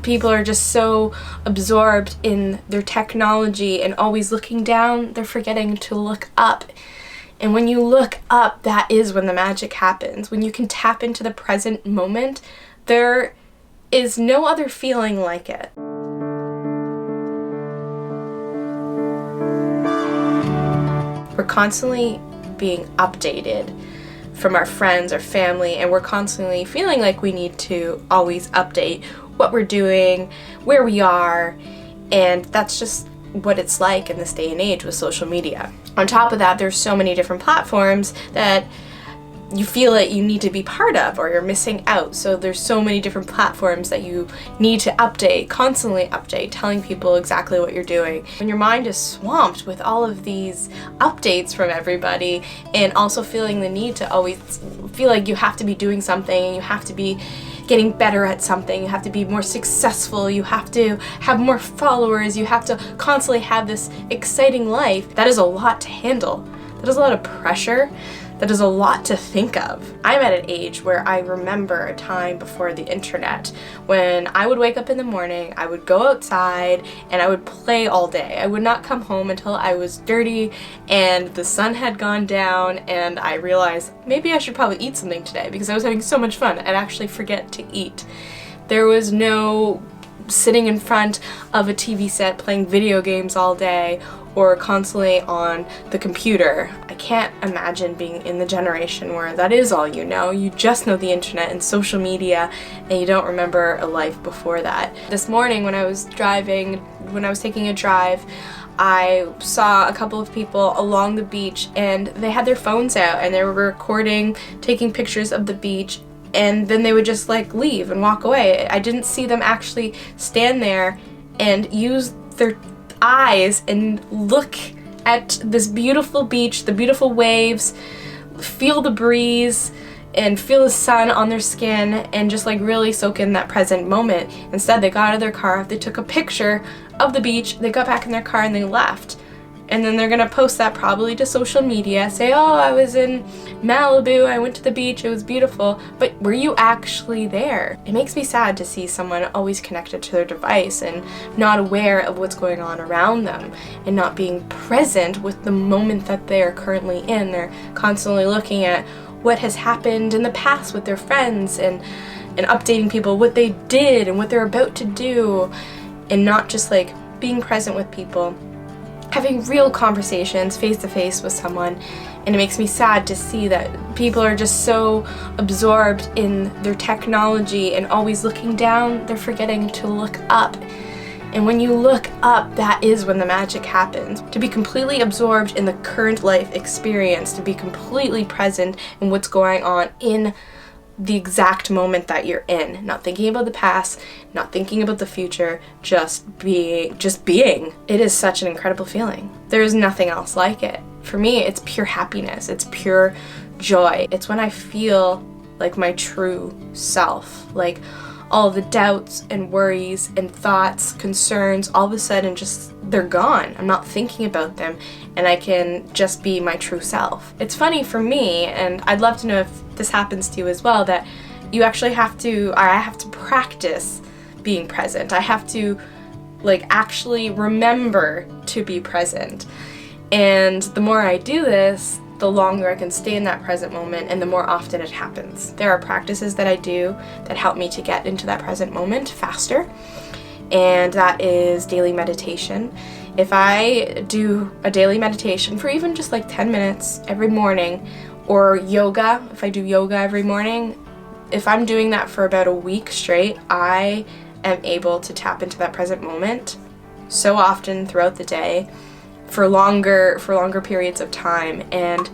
People are just so absorbed in their technology and always looking down, they're forgetting to look up. And when you look up, that is when the magic happens. When you can tap into the present moment, there is no other feeling like it. We're constantly being updated from our friends or family, and we're constantly feeling like we need to always update what we're doing, where we are, and that's just what it's like in this day and age with social media. On top of that, there's so many different platforms that you feel that you need to be part of or you're missing out. So there's so many different platforms that you need to update, constantly update, telling people exactly what you're doing. When your mind is swamped with all of these updates from everybody and also feeling the need to always feel like you have to be doing something and you have to be getting better at something, you have to be more successful, you have to have more followers, you have to constantly have this exciting life, that is a lot to handle. That is a lot of pressure. That is a lot to think of. I'm at an age where I remember a time before the internet when I would wake up in the morning, I would go outside, and I would play all day. I would not come home until I was dirty and the sun had gone down, and I realized maybe I should probably eat something today because I was having so much fun. I'd actually forget to eat. There was no sitting in front of a TV set playing video games all day or constantly on the computer. I can't imagine being in the generation where that is all you know. You just know the internet and social media and you don't remember a life before that. This morning when I was taking a drive, I saw a couple of people along the beach and they had their phones out and they were recording, taking pictures of the beach, and then they would just like leave and walk away. I didn't see them actually stand there and use their eyes and look at this beautiful beach, the beautiful waves, feel the breeze and feel the sun on their skin and just like really soak in that present moment. Instead, they got out of their car, they took a picture of the beach, they got back in their car and they left. And then they're gonna post that probably to social media, say, oh, I was in Malibu, I went to the beach, it was beautiful, but were you actually there? It makes me sad to see someone always connected to their device and not aware of what's going on around them and not being present with the moment that they're currently in. They're constantly looking at what has happened in the past with their friends and updating people what they did and what they're about to do, and not just like being present with people, having real conversations face to face with someone. And it makes me sad to see that people are just so absorbed in their technology and always looking down, they're forgetting to look up. And when you look up, that is when the magic happens. To be completely absorbed in the current life experience, to be completely present in what's going on in the exact moment that you're in, not thinking about the past, not thinking about the future, just being. It is such an incredible feeling. There is nothing else like it. For me, it's pure happiness, it's pure joy. It's when I feel like my true self, like all the doubts and worries and thoughts, concerns, all of a sudden just, they're gone. I'm not thinking about them and I can just be my true self. It's funny for me, and I'd love to know if this happens to you as well, that you actually I have to practice being present. I have to like actually remember to be present. And the more I do this, the longer I can stay in that present moment and the more often it happens. There are practices that I do that help me to get into that present moment faster, and that is daily meditation. If I do a daily meditation for even just like 10 minutes every morning, or yoga, if I do yoga every morning, if I'm doing that for about a week straight, I am able to tap into that present moment so often throughout the day for longer periods of time. And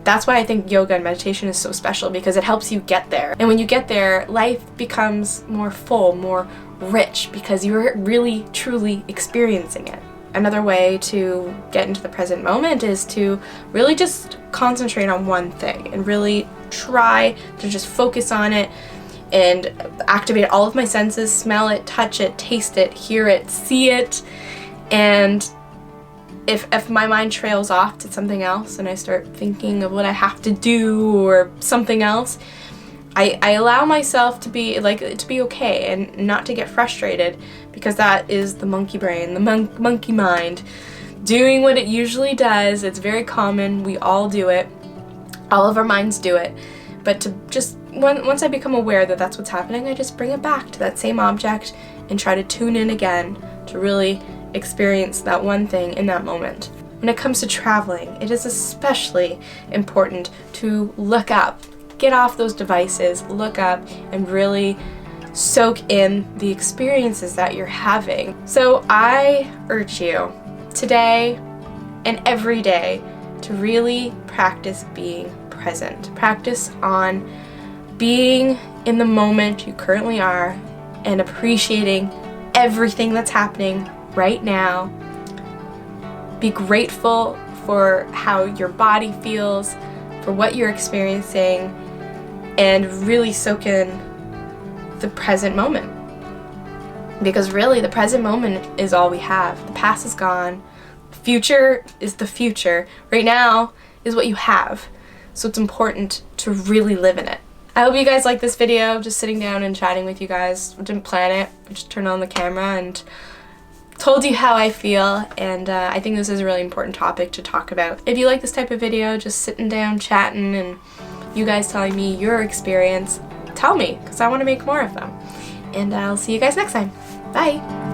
that's why I think yoga and meditation is so special, because it helps you get there. And when you get there, life becomes more full, more rich, because you're really truly experiencing it. Another way to get into the present moment is to really just concentrate on one thing and really try to just focus on it and activate all of my senses, smell it, touch it, taste it, hear it, see it. And if my mind trails off to something else and I start thinking of what I have to do or something else, I allow myself to be okay and not to get frustrated, because that is the monkey brain, the monkey mind doing what it usually does. It's very common. We all do it. All of our minds do it. But to just, once I become aware that that's what's happening, I just bring it back to that same object and try to tune in again to really experience that one thing in that moment. When it comes to traveling, it is especially important to look up. Get off those devices, look up, and really soak in the experiences that you're having. So I urge you today and every day to really practice being present. Practice on being in the moment you currently are and appreciating everything that's happening right now. Be grateful for how your body feels, for what you're experiencing, and really soak in the present moment. Because really, the present moment is all we have. The past is gone. The future is the future. Right now is what you have. So it's important to really live in it. I hope you guys like this video, just sitting down and chatting with you guys. I didn't plan it. I just turned on the camera and told you how I feel, and I think this is a really important topic to talk about. If you like this type of video, just sitting down, chatting, and you guys telling me your experience, tell me, because I want to make more of them. And I'll see you guys next time. Bye!